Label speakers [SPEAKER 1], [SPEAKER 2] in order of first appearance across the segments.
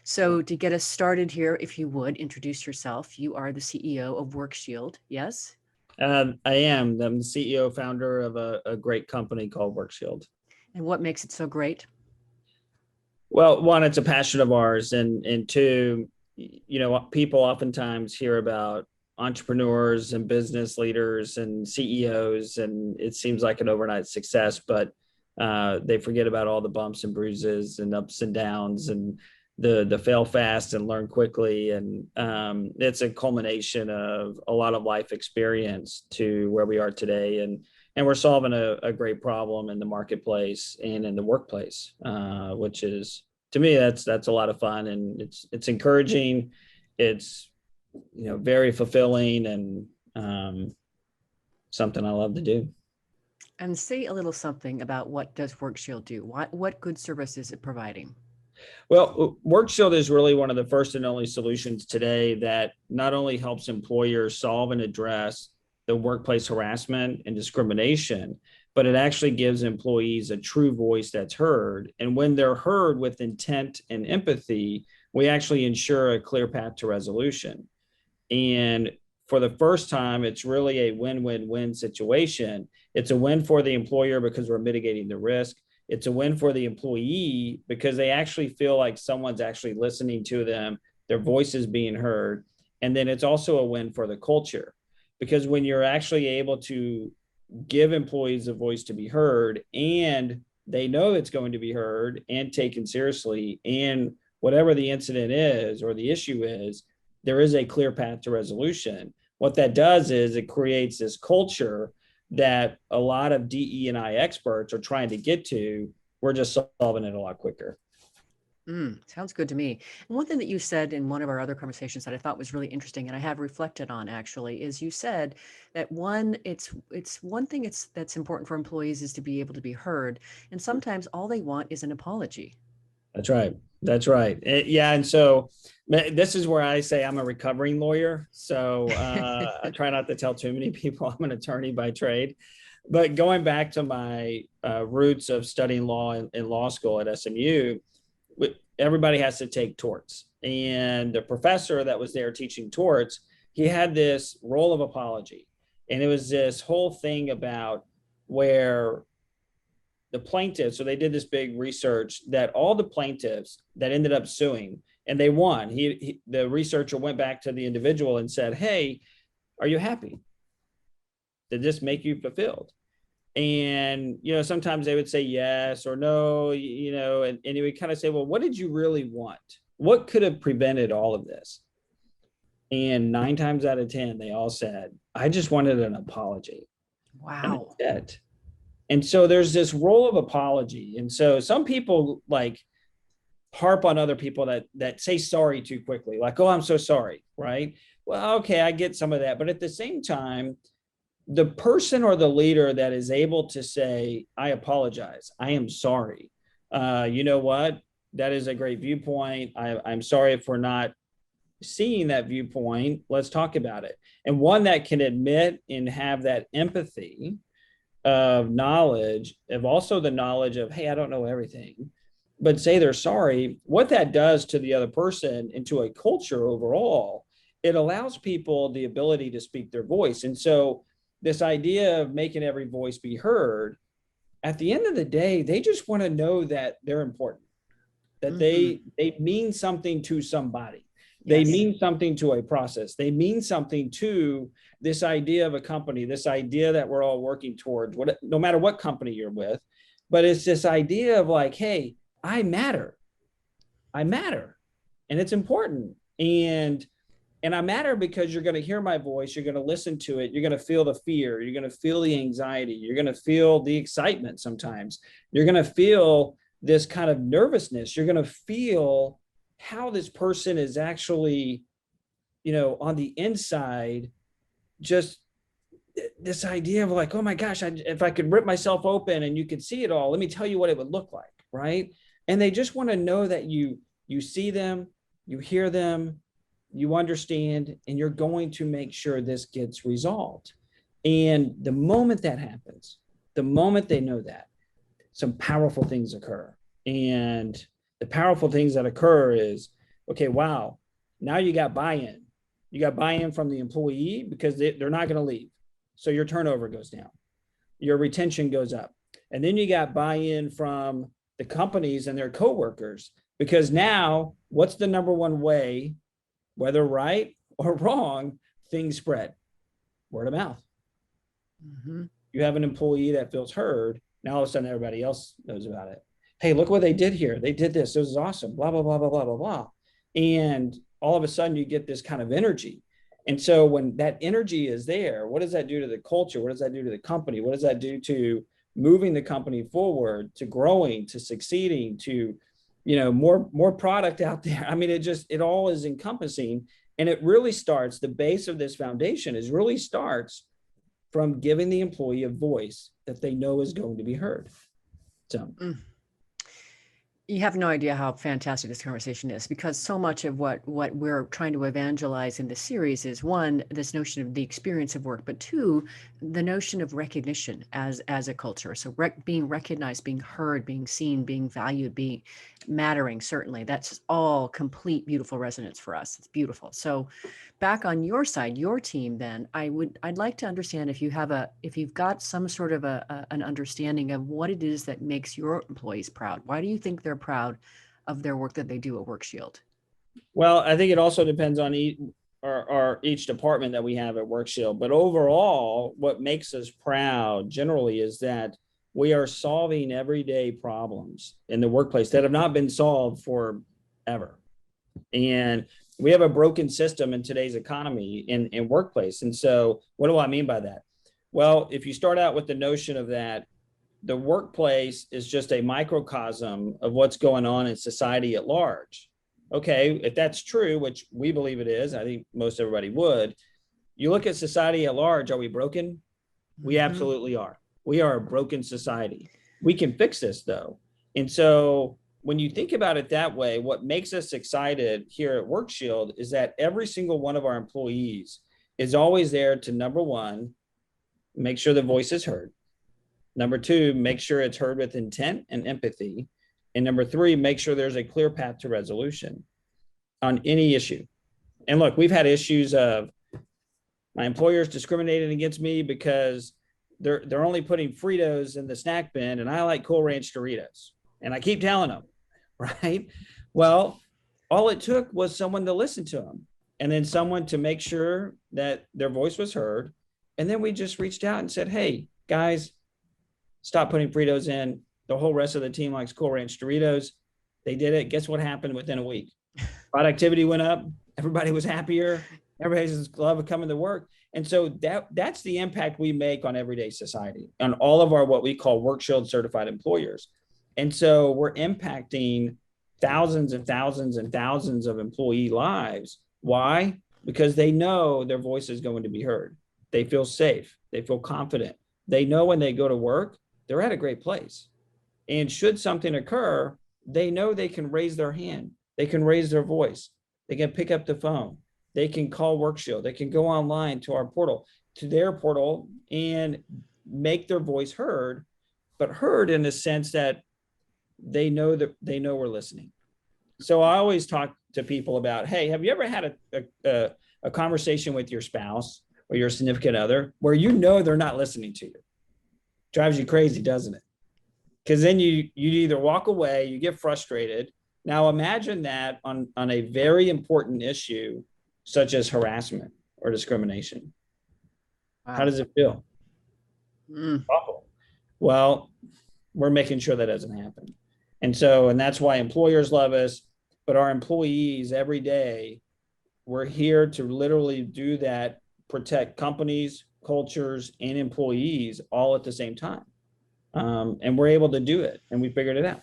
[SPEAKER 1] So to get us started here, if you would introduce yourself, you are the CEO of Workshield, yes?
[SPEAKER 2] I am. I'm the CEO founder of a great company called Workshield.
[SPEAKER 1] And what makes it so great?
[SPEAKER 2] Well, one, it's a passion of ours, and two, people oftentimes hear about entrepreneurs and business leaders and CEOs, and it seems like an overnight success, but they forget about all the bumps and bruises and ups and downs and the fail fast and learn quickly, and it's a culmination of a lot of life experience to where we are today, and we're solving a great problem in the marketplace and in the workplace, which is, to me, that's a lot of fun, and it's encouraging. It's very fulfilling, and something I love to do.
[SPEAKER 1] And say a little something about what does Workshield do? What good service is it providing?
[SPEAKER 2] Well, Workshield is really one of the first and only solutions today that not only helps employers solve and address the workplace harassment and discrimination, but it actually gives employees a true voice that's heard. And when they're heard with intent and empathy, we actually ensure a clear path to resolution. And for the first time, it's really a win-win-win situation. It's a win for the employer because we're mitigating the risk. It's a win for the employee because they actually feel like someone's actually listening to them, their voice is being heard. And then it's also a win for the culture, because when you're actually able to give employees a voice to be heard, and they know it's going to be heard and taken seriously, and whatever the incident is or the issue is, there is a clear path to resolution. What that does is it creates this culture that a lot of DE&I experts are trying to get to. We're just solving it a lot quicker.
[SPEAKER 1] Sounds good to me. And one thing that you said in one of our other conversations that I thought was really interesting, and I have reflected on actually, is you said that it's one thing that's important for employees is to be able to be heard, and sometimes all they want is an apology.
[SPEAKER 2] That's right. That's right. Yeah. And so this is where I say I'm a recovering lawyer. So I try not to tell too many people I'm an attorney by trade. But going back to my roots of studying law in law school at SMU, everybody has to take torts. And the professor that was there teaching torts, he had this role of apology. And it was this whole thing about where the plaintiffs, so they did this big research that all the plaintiffs that ended up suing and they won, the researcher went back to the individual and said, hey, are you happy? Did this make you fulfilled? And sometimes they would say yes or no, and he would kind of say, well, what did you really want? What could have prevented all of this? And 9 times out of 10 they all said, I just wanted an apology. And
[SPEAKER 1] Wow.
[SPEAKER 2] that's it. And so there's this role of apology. And so some people like harp on other people that say sorry too quickly, like, oh, I'm so sorry, right? Well, okay, I get some of that. But at the same time, the person or the leader that is able to say, I apologize, I am sorry. You know what? That is a great viewpoint. I'm sorry if we're not seeing that viewpoint. Let's talk about it. And one that can admit and have that empathy of knowledge, of also the knowledge of, hey, I don't know everything, but say they're sorry. What that does to the other person and to a culture overall, it allows people the ability to speak their voice. And so this idea of making every voice be heard, at the end of the day, they just want to know that they're important, that they mean something to somebody. They mean something to a process. They mean something to this idea of a company, this idea that we're all working towards, no matter what company you're with. But it's this idea of like, hey, I matter. I matter. And it's important. And I matter because you're going to hear my voice. You're going to listen to it. You're going to feel the fear. You're going to feel the anxiety. You're going to feel the excitement sometimes. You're going to feel this kind of nervousness. You're going to feel how this person is actually, on the inside, just this idea of like, oh my gosh, if I could rip myself open and you could see it all, let me tell you what it would look like, right? And they just want to know that you see them, you hear them, you understand, and you're going to make sure this gets resolved. And the moment that happens, the moment they know that, some powerful things occur. And the powerful things that occur is Okay, wow. Now you got buy-in. You got buy-in from the employee because they're not going to leave. So your turnover goes down, your retention goes up. And then you got buy-in from the companies and their coworkers, because now what's the number one way, whether right or wrong, things spread? Word of mouth.
[SPEAKER 1] Mm-hmm.
[SPEAKER 2] You have an employee that feels heard. Now all of a sudden everybody else knows about it. Hey, look what they did here. They did this. This is awesome. Blah, blah, blah, blah, blah, blah, blah. And all of a sudden you get this kind of energy. And so when that energy is there, what does that do to the culture? What does that do to the company? What does that do to moving the company forward, to growing, to succeeding, to, more product out there? I mean, it all is encompassing. And it really starts, the base of this foundation is really starts from giving the employee a voice that they know is going to be heard. So
[SPEAKER 1] You have no idea how fantastic this conversation is, because so much of what we're trying to evangelize in this series is, one, this notion of the experience of work, but two, the notion of recognition as a culture. So being recognized, being heard, being seen, being valued, being mattering. Certainly, that's all complete beautiful resonance for us. It's beautiful. So back on your side, your team, then I'd like to understand if you've got some sort of an understanding of what it is that makes your employees proud. Why do you think they're proud of their work that they do at Workshield?
[SPEAKER 2] well, I think it also depends on each department that we have at Workshield. But overall, what makes us proud generally is that we are solving everyday problems in the workplace that have not been solved forever. And we have a broken system in today's economy in workplace. And so what do I mean by that? Well, if you start out with the notion of that, the workplace is just a microcosm of what's going on in society at large. Okay, if that's true, which we believe it is, I think most everybody would, you look at society at large, are we broken? We absolutely are. We are a broken society. We can fix this though. And so when you think about it that way, what makes us excited here at Workshield is that every single one of our employees is always there to, number one, make sure the voice is heard. Number two, make sure it's heard with intent and empathy. And number three, make sure there's a clear path to resolution on any issue. And look, we've had issues of my employer's discriminating against me because they're only putting Fritos in the snack bin and I like Cool Ranch Doritos. And I keep telling them, right? Well, all it took was someone to listen to them and then someone to make sure that their voice was heard. And then we just reached out and said, hey, guys, stop putting Fritos in. The whole rest of the team likes Cool Ranch Doritos. They did it. Guess what happened within a week? Productivity went up. Everybody was happier. Everybody's love coming to work. And so that's the impact we make on everyday society, on all of our what we call Workshield certified employers. And so we're impacting thousands and thousands and thousands of employee lives. Why? Because they know their voice is going to be heard. They feel safe. They feel confident. They know when they go to work, they're at a great place. And should something occur, they know they can raise their hand. They can raise their voice. They can pick up the phone. They can call Workshield. They can go online to our portal, to their portal, and make their voice heard, but heard in the sense that they know we're listening. So I always talk to people about, hey, have you ever had a conversation with your spouse or your significant other where you know they're not listening to you? Drives you crazy, doesn't it? Because then you either walk away, you get frustrated. Now imagine that on a very important issue such as harassment or discrimination. Wow. How does it feel? Awful. Well, we're making sure that doesn't happen. And that's why employers love us, but our employees every day, we're here to literally do that, protect companies, cultures, and employees all at the same time. And we're able to do it, and we figured it out.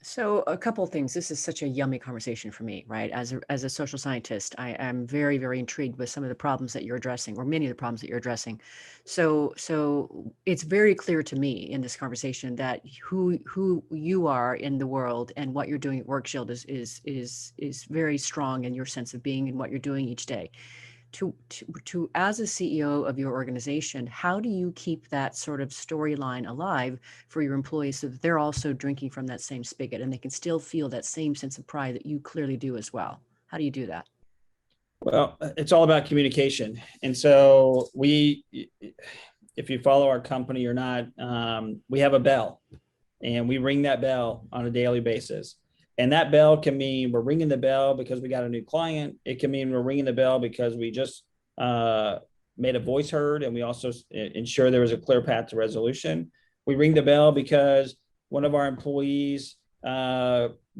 [SPEAKER 1] So a couple of things. This is such a yummy conversation for me, right? As a social scientist, I am very, very intrigued with some of the problems that you're addressing, or many of the problems that you're addressing. So it's very clear to me in this conversation that who you are in the world and what you're doing at Workshield is very strong in your sense of being and what you're doing each day. To as a CEO of your organization, how do you keep that sort of storyline alive for your employees so that they're also drinking from that same spigot and they can still feel that same sense of pride that you clearly do as well? How do you do that?
[SPEAKER 2] Well, it's all about communication. And so if you follow our company or not, we have a bell and we ring that bell on a daily basis. And that bell can mean we're ringing the bell because we got a new client. It can mean we're ringing the bell because we just made a voice heard and we also ensure there was a clear path to resolution. We ring the bell because one of our employees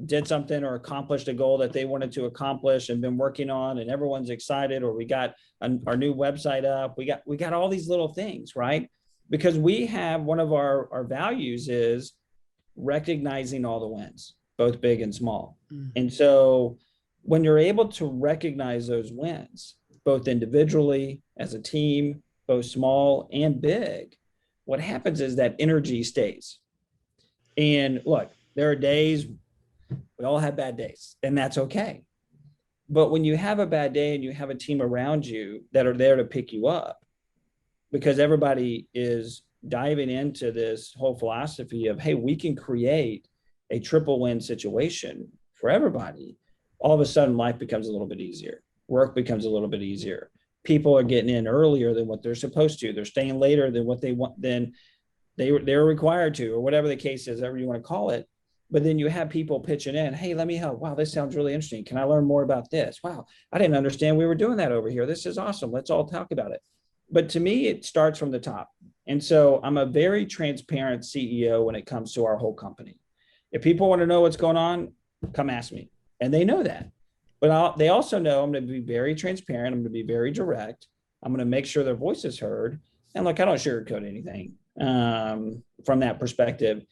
[SPEAKER 2] did something or accomplished a goal that they wanted to accomplish and been working on, and everyone's excited, or we got our new website up. We got all these little things, right? Because we have one of our values is recognizing all the wins, both big and small. And so when you're able to recognize those wins, both individually, as a team, both small and big, what happens is that energy stays. And look, there are days, we all have bad days, and that's okay. But when you have a bad day and you have a team around you that are there to pick you up, because everybody is diving into this whole philosophy of, hey, we can create a triple win situation for everybody, all of a sudden life becomes a little bit easier. Work becomes a little bit easier. People are getting in earlier than what they're supposed to. They're staying later than what they want, than they're required to, or whatever the case is, whatever you want to call it. But then you have people pitching in, hey, let me help. Wow, this sounds really interesting. Can I learn more about this? Wow, I didn't understand we were doing that over here. This is awesome. Let's all talk about it. But to me, it starts from the top. And so I'm a very transparent CEO when it comes to our whole company. If people want to know what's going on, come ask me. And they know that. But they also know I'm going to be very transparent. I'm going to be very direct. I'm going to make sure their voice is heard. And look, I don't sugarcoat anything from that perspective.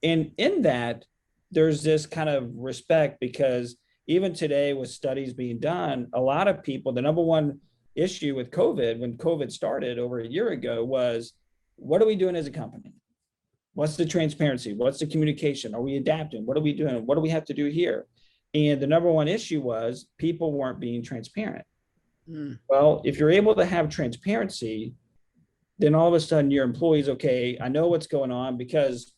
[SPEAKER 2] And in that, there's this kind of respect, because even today with studies being done, a lot of people, the number one issue with COVID, when COVID started over a year ago, was what are we doing as a company? What's the transparency? What's the communication? Are we adapting? What are we doing? What do we have to do here? And the number one issue was people weren't being transparent. Well, if you're able to have transparency, then all of a sudden your employees, okay, I know what's going on, because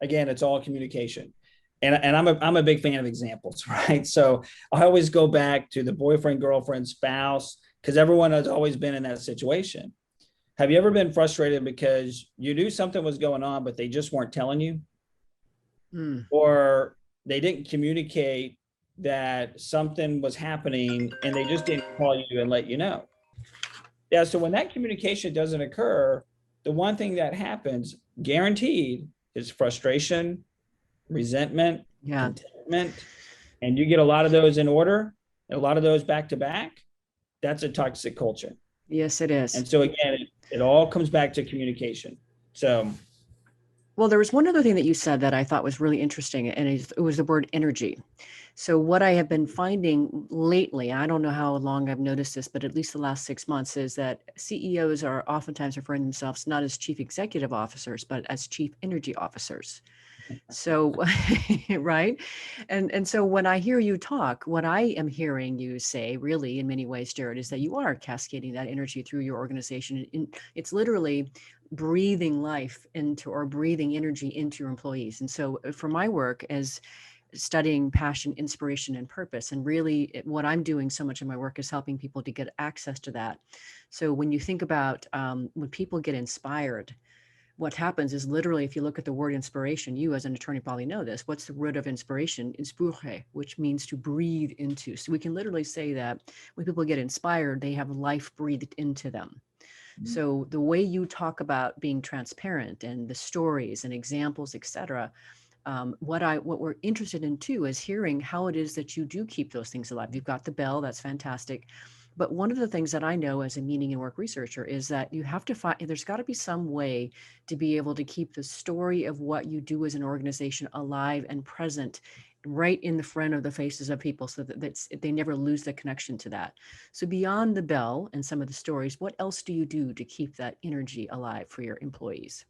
[SPEAKER 2] again, it's all communication. And I'm a big fan of examples, right? So I always go back to the boyfriend, girlfriend, spouse, because everyone has always been in that situation. Have you ever been frustrated because you knew something was going on, but they just weren't telling you? Or they didn't communicate that something was happening and they just didn't call you and let you know? Yeah, so when that communication doesn't occur, the one thing that happens, guaranteed, is frustration, resentment, contentment, and you get a lot of those in order, a lot of those back to back. That's a toxic culture.
[SPEAKER 1] Yes, it is.
[SPEAKER 2] And so again, it all comes back to communication. So,
[SPEAKER 1] well, there was one other thing that you said that I thought was really interesting, and it was the word energy. So what I have been finding lately, I don't know how long I've noticed this, but at least the last 6 months, is that CEOs are oftentimes referring to themselves not as chief executive officers, but as chief energy officers. So, right. And so when I hear you talk, what I am hearing you say really in many ways, Jared, is that you are cascading that energy through your organization. It's literally breathing life into, or breathing energy into your employees. And so for my work as studying passion, inspiration, and purpose, and really what I'm doing so much in my work is helping people to get access to that. So when you think about when people get inspired, what happens is literally, if you look at the word inspiration, you as an attorney probably know this, what's the root of inspiration? Inspire, which means to breathe into. So we can literally say that when people get inspired, they have life breathed into them. So the way you talk about being transparent and the stories and examples, et cetera, what we're interested in too is hearing how it is that you do keep those things alive. You've got the bell, that's fantastic. But one of the things that I know as a meaning and work researcher is that you have to find, there's got to be some way to be able to keep the story of what you do as an organization alive and present right in the front of the faces of people, so that they never lose the connection to that. So beyond the bell and some of the stories, what else do you do to keep that energy alive for your employees?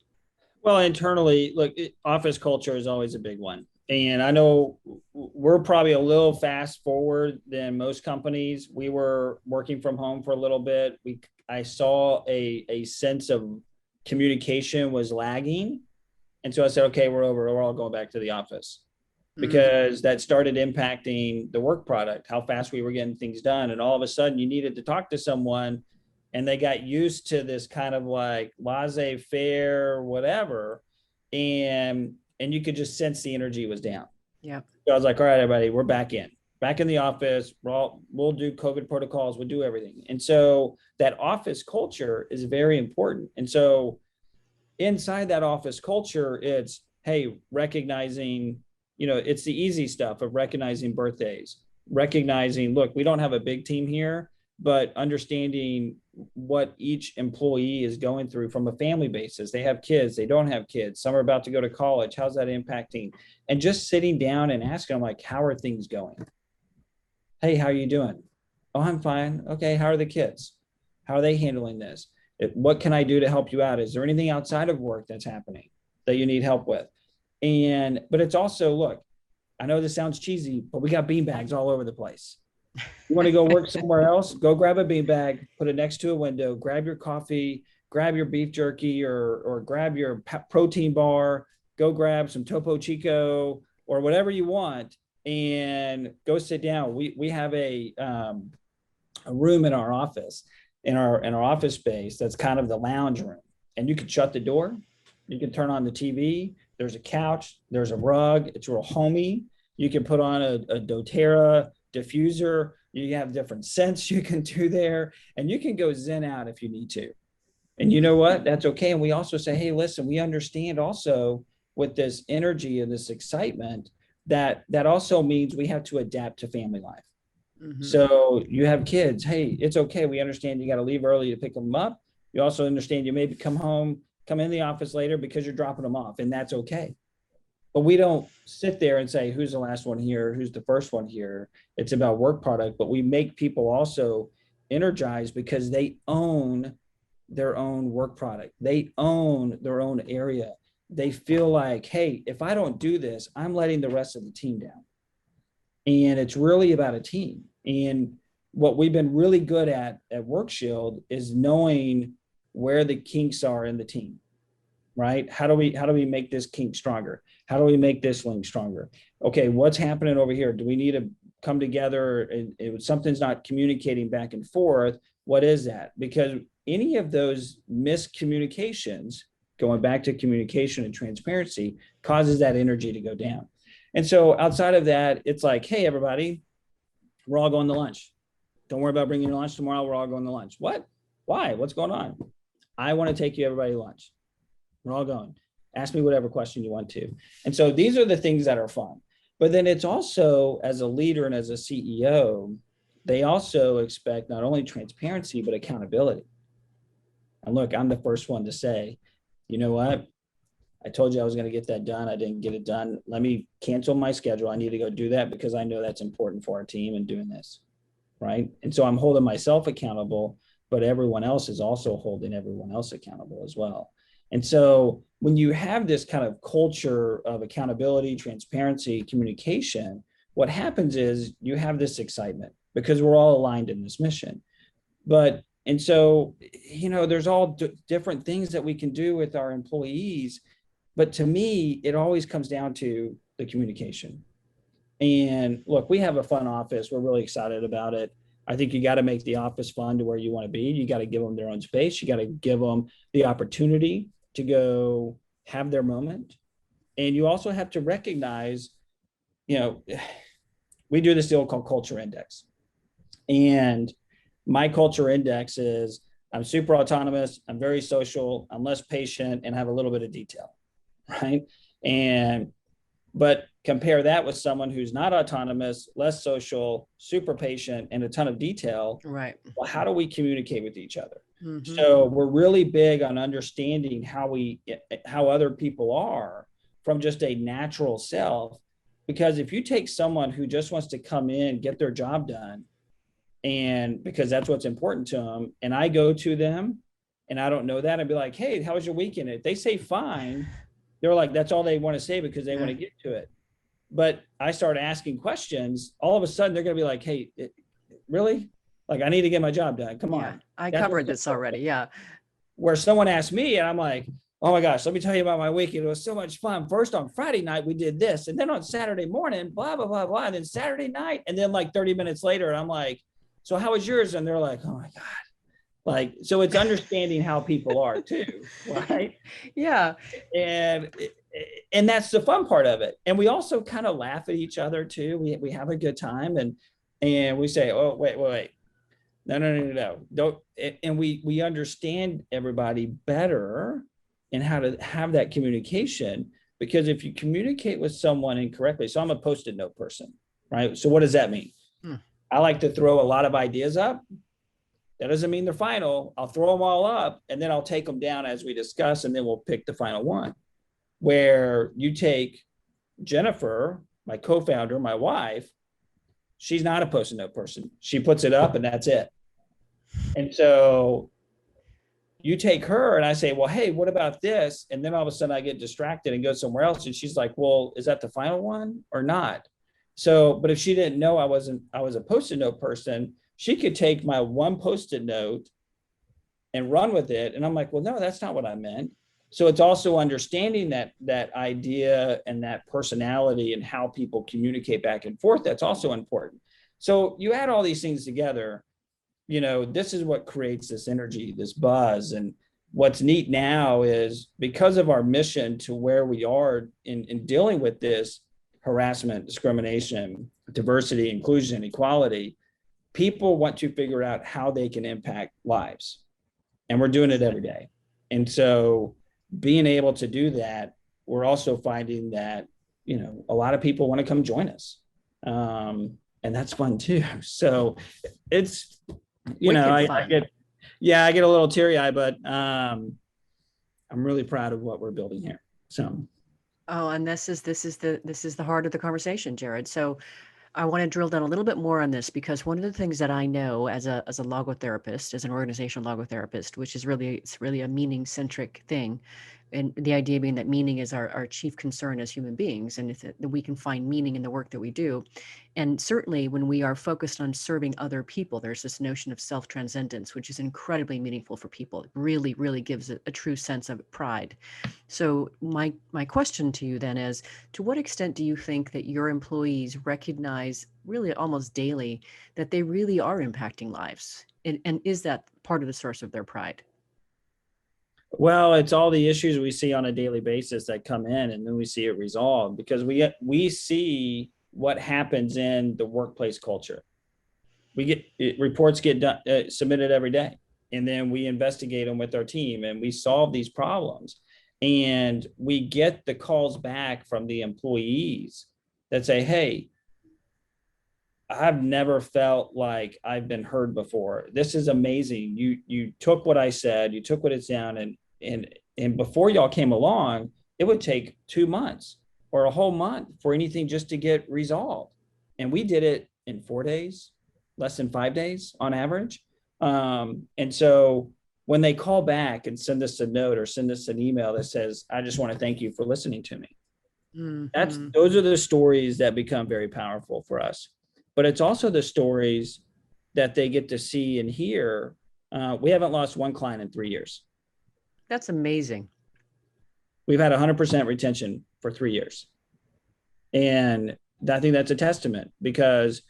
[SPEAKER 2] well, internally, look, office culture is always a big one. And I know we're probably a little fast forward than most companies. We were working from home for a little bit. I saw a sense of communication was lagging. And so I said, okay, we're over. We're all going back to the office,
[SPEAKER 1] Mm,
[SPEAKER 2] because that started impacting the work product, how fast we were getting things done. And all of a sudden you needed to talk to someone, and they got used to this kind of like laissez-faire, whatever. And you could just sense the energy was down.
[SPEAKER 1] yeah.
[SPEAKER 2] So I was like, all right, everybody, we're back in the office. We'll do COVID protocols, we'll do everything. And so that office culture is very important. And so inside that office culture, it's, hey, recognizing, it's the easy stuff of recognizing birthdays, recognizing, look, we don't have a big team here, but understanding what each employee is going through from a family basis. They have kids, they don't have kids, some are about to go to college. How's that impacting? And just sitting down and asking them, like, how are things going? Hey, how are you doing? Oh, I'm fine. Okay, how are the kids? How are they handling this? What can I do to help you out? Is there anything outside of work that's happening that you need help with? But it's also, look, I know this sounds cheesy, but we got bean bags all over the place. You want to go work somewhere else? Go grab a bean bag, put it next to a window, grab your coffee, grab your beef jerky, or grab your protein bar, go grab some Topo Chico or whatever you want, and go sit down. We have a room in our office, in our office space, that's kind of the lounge room, and you can shut the door, you can turn on the TV, there's a couch, there's a rug, it's real homey. You can put on a doTERRA diffuser, you have different scents you can do there, and you can go zen out if you need to. And you know what, that's okay. And we also say, hey, listen, we understand also with this energy and this excitement, that also means we have to adapt to family life.
[SPEAKER 1] Mm-hmm.
[SPEAKER 2] So you have kids. Hey, it's okay. We understand you got to leave early to pick them up. You also understand you maybe come in the office later because you're dropping them off, and that's okay. But we don't sit there and say, who's the last one here? Who's the first one here? It's about work product, but we make people also energized because they own their own work product. They own their own area. They feel like, hey, if I don't do this, I'm letting the rest of the team down. And it's really about a team. And what we've been really good at Workshield is knowing where the kinks are in the team, right? How do we make this kink stronger? How do we make this link stronger? Okay, what's happening over here? Do we need to come together, and if something's not communicating back and forth, what is that? Because any of those miscommunications, going back to communication and transparency, causes that energy to go down. And so outside of that, it's like, hey, everybody, we're all going to lunch. Don't worry about bringing your lunch tomorrow. We're all going to lunch. What? Why? What's going on? I want to take you everybody to lunch. We're all going. Ask me whatever question you want to. And so these are the things that are fun. But then it's also, as a leader and as a CEO, they also expect not only transparency, but accountability. And look, I'm the first one to say, you know what? I told you I was going to get that done. I didn't get it done. Let me cancel my schedule. I need to go do that because I know that's important for our team and doing this. Right. And so I'm holding myself accountable, but everyone else is also holding everyone else accountable as well. And so when you have this kind of culture of accountability, transparency, communication, what happens is you have this excitement because we're all aligned in this mission. And so, there's all different things that we can do with our employees. But to me, it always comes down to the communication. And look, we have a fun office. We're really excited about it. I think you got to make the office fun to where you want to be. You got to give them their own space. You got to give them the opportunity to go have their moment. And you also have to recognize, we do this deal called culture index. And my culture index is I'm super autonomous, I'm very social, I'm less patient, and have a little bit of detail, right? But compare that with someone who's not autonomous, less social, super patient, and a ton of detail.
[SPEAKER 1] Right.
[SPEAKER 2] Well, how do we communicate with each other?
[SPEAKER 1] Mm-hmm.
[SPEAKER 2] So we're really big on understanding how other people are from just a natural self. Because if you take someone who just wants to come in, get their job done, and because that's what's important to them, and I go to them and I don't know that, I'd be like, hey, how was your weekend? If they say fine, they're like, that's all they want to say because they want to get to it. but I start asking questions, all of a sudden they're going to be like, hey, really? Like, I need to get my job done. Come
[SPEAKER 1] Yeah,
[SPEAKER 2] on.
[SPEAKER 1] I
[SPEAKER 2] That's
[SPEAKER 1] covered
[SPEAKER 2] what's
[SPEAKER 1] this
[SPEAKER 2] important.
[SPEAKER 1] already. Yeah.
[SPEAKER 2] Where someone asked me and I'm like, oh my gosh, let me tell you about my weekend. It was so much fun. First on Friday night, we did this. And then on Saturday morning, blah, blah, blah, blah. And then Saturday night. And then like 30 minutes later, I'm like, so how was yours? And they're like, oh my God. Like, so it's understanding how people are too, right?
[SPEAKER 1] Yeah.
[SPEAKER 2] And that's the fun part of it. And we also kind of laugh at each other too. We have a good time, and we say, oh, wait. No. Don't. And we understand everybody better and how to have that communication. Because if you communicate with someone incorrectly, so I'm a post-it note person, right? So what does that mean?
[SPEAKER 1] Hmm.
[SPEAKER 2] I like to throw a lot of ideas up. That doesn't mean they're final. I'll throw them all up and then I'll take them down as we discuss, and then we'll pick the final one. Where you take Jennifer, my co-founder, my wife, she's not a post-it note person. She puts it up and that's it. And so you take her and I say, well, hey, what about this? And then all of a sudden I get distracted and go somewhere else. And she's like, well, is that the final one or not? So, but if she didn't know I was a post-it note person, she could take my one post-it note and run with it. And I'm like, well, no, that's not what I meant. So it's also understanding that idea and that personality and how people communicate back and forth. That's also important. So you add all these things together, this is what creates this energy, this buzz. And what's neat now is because of our mission to where we are in dealing with this harassment, discrimination, diversity, inclusion, equality, people want to figure out how they can impact lives. And we're doing it every day. And so being able to do that, we're also finding that, a lot of people want to come join us. And that's fun too. So it's, I get a little teary eyed, but I'm really proud of what we're building here. So.
[SPEAKER 1] Oh, and this is the heart of the conversation, Jared. So I want to drill down a little bit more on this, because one of the things that I know as a logotherapist, as an organizational logotherapist, which is it's really a meaning centric thing. And the idea being that meaning is our chief concern as human beings, and that we can find meaning in the work that we do. And certainly when we are focused on serving other people, there's this notion of self-transcendence, which is incredibly meaningful for people. It really, really gives a true sense of pride. So my question to you then is, to what extent do you think that your employees recognize really almost daily that they really are impacting lives? And is that part of the source of their pride?
[SPEAKER 2] Well, it's all the issues we see on a daily basis that come in, and then we see it resolved because we see what happens in the workplace culture. Reports get done, submitted every day, and then we investigate them with our team and we solve these problems. And we get the calls back from the employees that say, hey, I've never felt like I've been heard before. This is amazing. You took what I said, you took what it's down, and before y'all came along, it would take 2 months or a whole month for anything just to get resolved. And we did it in 4 days, less than 5 days on average. And so when they call back and send us a note or send us an email that says, I just want to thank you for listening to me.
[SPEAKER 1] Mm-hmm.
[SPEAKER 2] Those are the stories that become very powerful for us. But it's also the stories that they get to see and hear. We haven't lost one client in 3 years.
[SPEAKER 1] That's amazing.
[SPEAKER 2] We've had 100% retention for 3 years. And I think that's a testament, because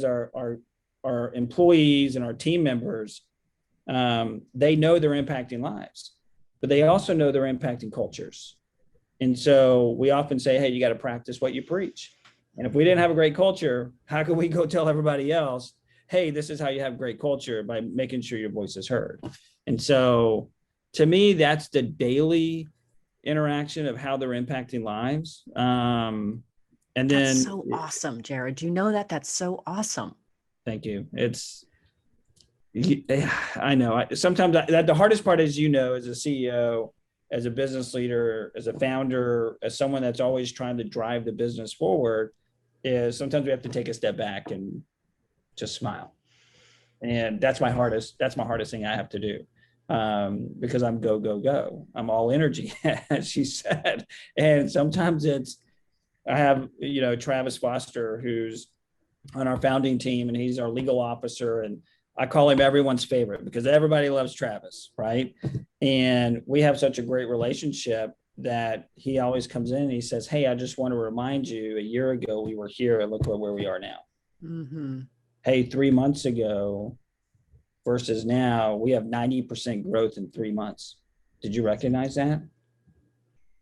[SPEAKER 2] our employees and our team members, they know they're impacting lives, but they also know they're impacting cultures. And so we often say, hey, you got to practice what you preach. And if we didn't have a great culture, how can we go tell everybody else, hey, this is how you have great culture, by making sure your voice is heard? And so to me, that's the daily interaction of how they're impacting lives. And
[SPEAKER 1] That's
[SPEAKER 2] then
[SPEAKER 1] so awesome, Jared. Do you know that? That's so awesome.
[SPEAKER 2] Thank you. I know. Sometimes the hardest part is, as a CEO, as a business leader, as a founder, as someone that's always trying to drive the business forward, is sometimes we have to take a step back and just smile. And that's my hardest thing I have to do. Because I'm go. I'm all energy, as she said. And sometimes it's I have, Travis Foster, who's on our founding team, and he's our legal officer. And I call him everyone's favorite because everybody loves Travis, right? And we have such a great relationship that he always comes in and he says, "Hey, I just want to remind you, a year ago we were here and look where we are now.
[SPEAKER 1] Mm-hmm.
[SPEAKER 2] Hey, 3 months ago versus now, we have 90% growth in 3 months. Did you recognize that?"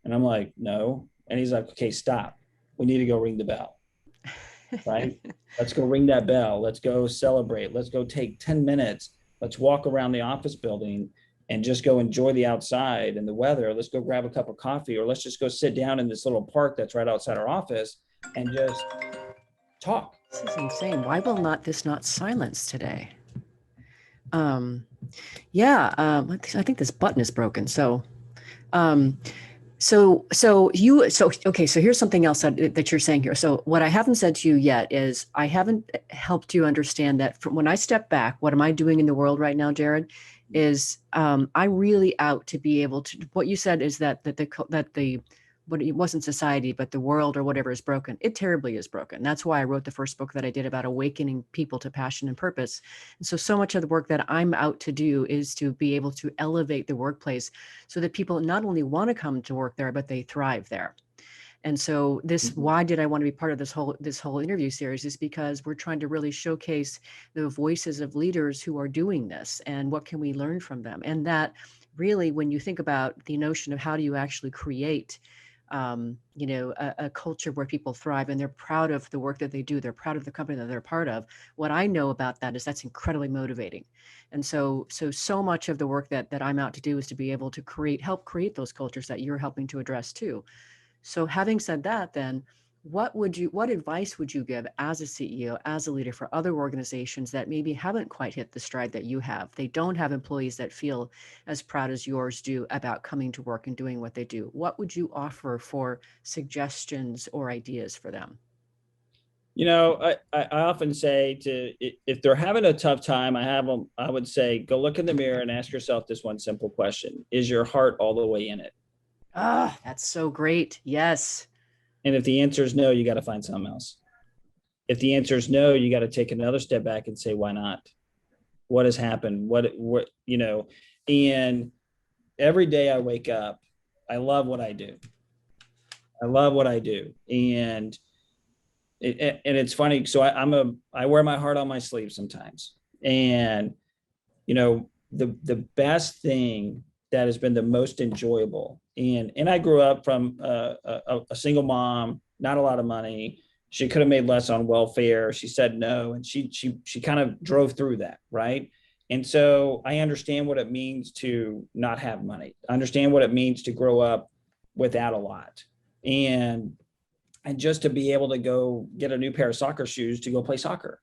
[SPEAKER 2] And I'm like, "No." And he's like, "Okay, stop. We need to go ring the bell, right? Let's go ring that bell. Let's go celebrate. Let's go take 10 minutes. Let's walk around the office building and just go enjoy the outside and the weather. Let's go grab a cup of coffee, or let's just go sit down in this little park that's right outside our office and just talk."
[SPEAKER 1] This is insane. Why will not this not silence today? Um, yeah, I think this button is broken. Um, okay. So here's something else that you're saying here. So what I haven't said to you yet is I haven't helped you understand that from when I step back, what am I doing in the world right now, Jared? Is I'm really out to be able to. What you said is that the but it wasn't society, but the world or whatever is broken. It terribly is broken. That's why I wrote the first book that I did about awakening people to passion and purpose. And so much of the work that I'm out to do is to be able to elevate the workplace so that people not only want to come to work there, but they thrive there. And so why did I want to be part of this whole interview series is because we're trying to really showcase the voices of leaders who are doing this and what can we learn from them. And that really, when you think about the notion of how do you actually create a culture where people thrive and they're proud of the work that they do. They're proud of the company that they're part of. What I know about that is that's incredibly motivating. And so much of the work that I'm out to do is to be able to help create those cultures that you're helping to address too. So having said that, then what advice would you give as a CEO, as a leader for other organizations that maybe haven't quite hit the stride that you have? They don't have employees that feel as proud as yours do about coming to work and doing what they do. What would you offer for suggestions or ideas for them?
[SPEAKER 2] I often say if they're having a tough time, I would say, go look in the mirror and ask yourself this one simple question: is your heart all the way in it?
[SPEAKER 1] Ah, that's so great. Yes.
[SPEAKER 2] And if the answer is no, you got to find something else. If the answer is no, you got to take another step back and say, why not? What has happened? And every day I wake up, I love what I do. I love what I do. And it's funny. So I wear my heart on my sleeve sometimes. And, the best thing that has been the most enjoyable. And I grew up from a single mom, not a lot of money. She could have made less on welfare. She said no, and she kind of drove through that, right? And so I understand what it means to not have money. I understand what it means to grow up without a lot, and just to be able to go get a new pair of soccer shoes to go play soccer.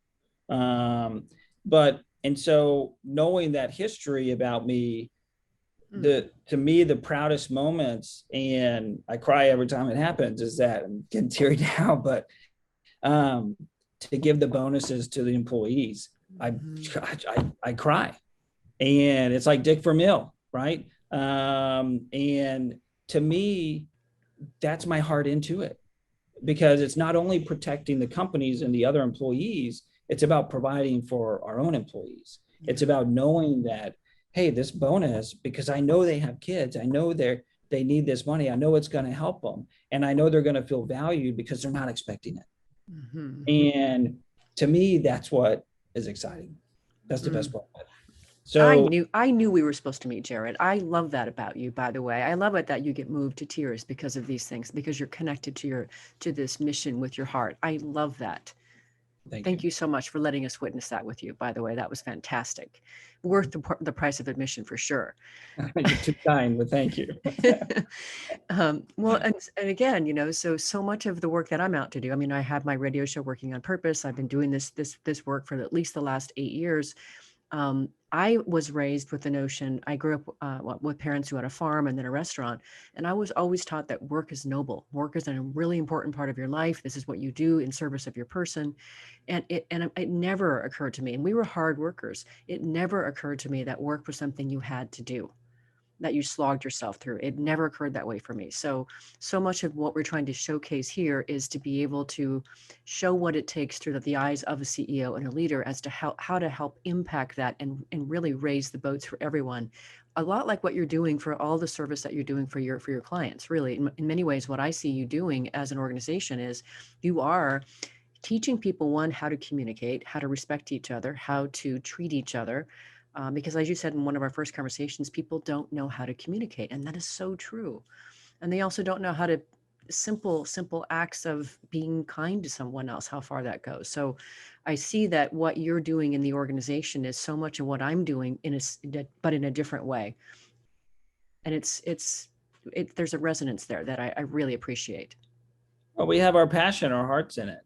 [SPEAKER 2] But and so knowing that history about me, to me the proudest moments, and I cry every time it happens, is that I'm getting teary now, but to give the bonuses to the employees, I cry, and it's like Dick Vermeil, right? And to me, that's my heart into it, because it's not only protecting the companies and the other employees, it's about providing for our own employees. Yeah. It's about knowing that, hey, this bonus, because I know they have kids, I know they need this money, I know it's going to help them, and I know they're going to feel valued because they're not expecting it. Mm-hmm. And to me, that's what is exciting. That's the best part of it.
[SPEAKER 1] So I knew we were supposed to meet, Jared. I love that about you, by the way. I love it that you get moved to tears because of these things, because you're connected to this mission with your heart. I love that. Thank you so much for letting us witness that with you. By the way, that was fantastic. Worth the price of admission for sure.
[SPEAKER 2] You're too kind, but thank you.
[SPEAKER 1] Well, and again, so much of the work that I'm out to do. I mean, I have my radio show, Working on Purpose. I've been doing this work for at least the last 8 years. I was raised with the notion, I grew up with parents who had a farm and then a restaurant. And I was always taught that work is noble. Work is a really important part of your life. This is what you do in service of your person. And it never occurred to me, and we were hard workers. It never occurred to me that work was something you had to do. that you slogged yourself through. It never occurred that way for me. So much of what we're trying to showcase here is to be able to show what it takes through the eyes of a CEO and a leader as to how to help impact that and really raise the boats for everyone. A lot like what you're doing for all the service that you're doing for your clients. Really, in many ways, what I see you doing as an organization is you are teaching people, one, how to communicate, how to respect each other, how to treat each other. Because as you said in one of our first conversations, people don't know how to communicate, and that is so true. And they also don't know how to simple acts of being kind to someone else, how far that goes. So I see that what you're doing in the organization is so much of what I'm doing but in a different way. And there's a resonance there that I really appreciate.
[SPEAKER 2] Well, we have our passion, our hearts in it.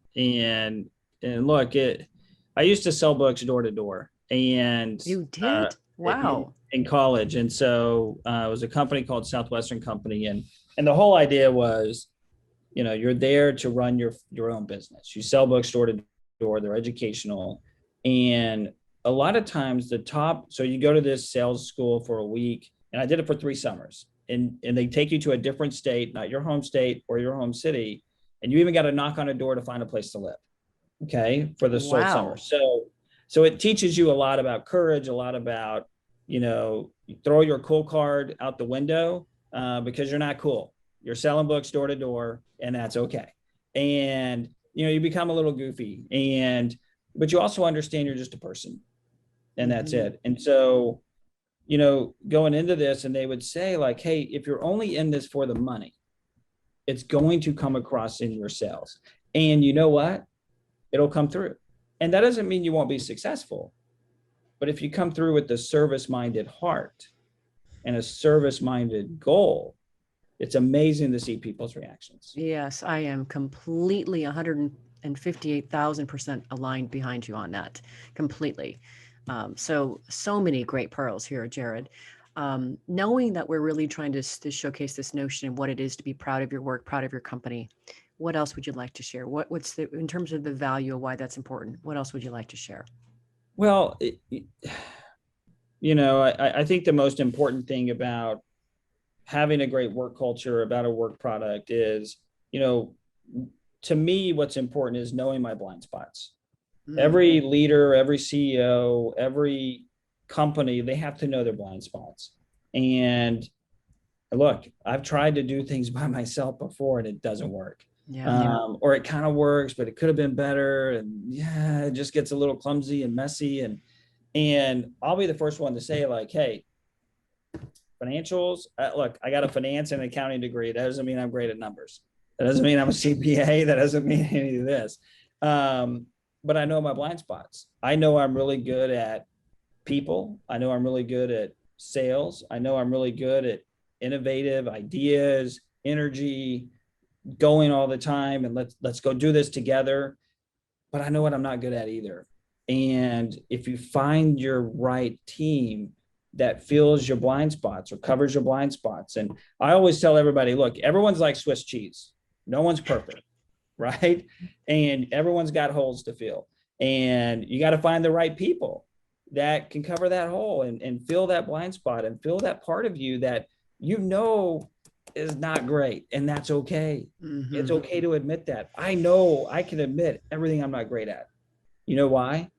[SPEAKER 2] And look, I used to sell books door to door, and
[SPEAKER 1] You did? Wow.
[SPEAKER 2] in college. And so it was a company called Southwestern Company. And the whole idea was, you're there to run your own business. You sell books door to door, they're educational. And a lot of times so you go to this sales school for a week, and I did it for 3 summers. And they take you to a different state, not your home state or your home city. And you even got to knock on a door to find a place to live. Okay. For the whole summer. So it teaches you a lot about courage, a lot about, you throw your cool card out the window because you're not cool. You're selling books door to door, and that's okay. And, you become a little goofy, but you also understand you're just a person, and that's it. And so, going into this, and they would say like, hey, if you're only in this for the money, it's going to come across in your sales. And you know what? It'll come through. And that doesn't mean you won't be successful. But if you come through with a service-minded heart and a service-minded goal, it's amazing to see people's reactions.
[SPEAKER 1] Yes, I am completely 158,000% aligned behind you on that. Completely. So many great pearls here, Jared. Knowing that we're really trying to showcase this notion of what it is to be proud of your work, proud of your company, what else would you like to share? What's in terms of the value of why that's important, what else would you like to share?
[SPEAKER 2] Well, I think the most important thing about having a great work culture, about a work product is, to me, what's important is knowing my blind spots. Every leader, every CEO, every company, they have to know their blind spots. And look, I've tried to do things by myself before and it doesn't work. Or it kind of works, but it could have been better. And it just gets a little clumsy and messy. And I'll be the first one to say like, hey, financials, look, I got a finance and accounting degree. That doesn't mean I'm great at numbers. That doesn't mean I'm a CPA. That doesn't mean any of this. But I know my blind spots. I know I'm really good at people. I know I'm really good at sales. I know I'm really good at innovative ideas, energy, going all the time, and let's go do this together. But I know what I'm not good at either. And if you find your right team that fills your blind spots or covers your blind spots, and I always tell everybody, look, everyone's like Swiss cheese. No one's perfect, right? And everyone's got holes to fill. And you got to find the right people that can cover that hole and fill that blind spot and fill that part of you that is not great. And that's okay. It's okay to admit that. I know I can admit everything I'm not great at. You know why?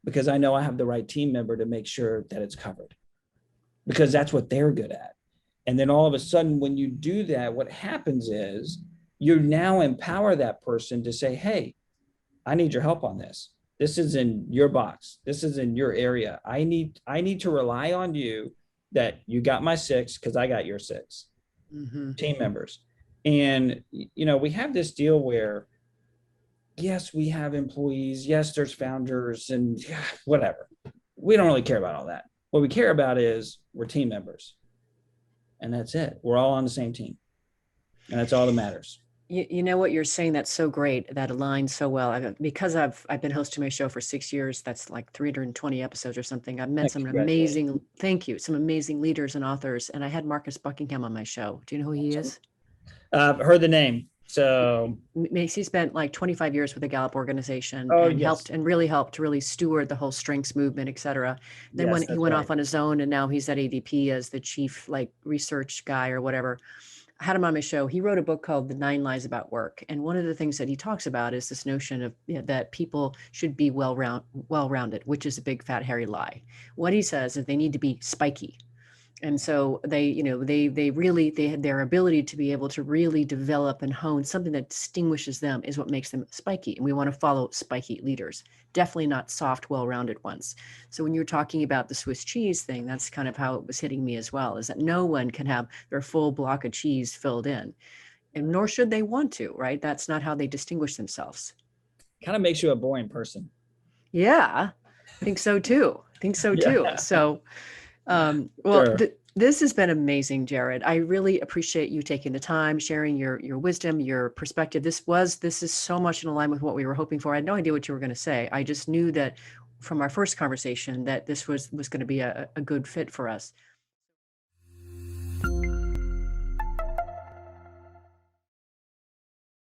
[SPEAKER 2] Because I know I have the right team member to make sure that it's covered, because that's what they're good at. And then all of a sudden, when you do that, what happens is you now empower that person to say, hey, I need your help on this. This is in your box. This is in your area. I need to rely on you that you got my 6 because I got your 6 team members. And, we have this deal where, yes, we have employees. Yes, there's founders and whatever. We don't really care about all that. What we care about is we're team members. And that's it. We're all on the same team. And that's all that matters.
[SPEAKER 1] You know what you're saying, that's so great, that aligns so well. Because I've been hosting my show for 6 years, that's like 320 episodes or something. I've met some amazing leaders and authors. And I had Marcus Buckingham on my show. Do you know who he is?
[SPEAKER 2] Heard the name. So,
[SPEAKER 1] Macy spent like 25 years with the Gallup organization
[SPEAKER 2] oh
[SPEAKER 1] and
[SPEAKER 2] yes,
[SPEAKER 1] helped really steward the whole strengths movement, et cetera. Then when
[SPEAKER 2] yes,
[SPEAKER 1] he
[SPEAKER 2] that's
[SPEAKER 1] went
[SPEAKER 2] right.
[SPEAKER 1] off on his own and now he's at ADP as the chief like research guy or whatever, I had him on my show. He wrote a book called The 9 Lies About Work. And one of the things that he talks about is this notion of, you know, that people should be well-rounded, which is a big fat hairy lie. What he says is they need to be spiky. And so they, you know, they really, they had their ability to be able to really develop and hone something that distinguishes them is what makes them spiky. And we want to follow spiky leaders, definitely not soft, well-rounded ones. So when you're talking about the Swiss cheese thing, that's kind of how it was hitting me as well, is that no one can have their full block of cheese filled in, and nor should they want to, right? That's not how they distinguish themselves.
[SPEAKER 2] Kind of makes you a boring person.
[SPEAKER 1] Yeah, I think so too. I think so
[SPEAKER 2] Yeah,
[SPEAKER 1] too. So well,
[SPEAKER 2] sure.
[SPEAKER 1] this has been amazing, Jared. I really appreciate you taking the time, sharing your wisdom, your perspective. This is so much in alignment with what we were hoping for. I had no idea what you were going to say. I just knew that from our first conversation that this was going to be a good fit for us.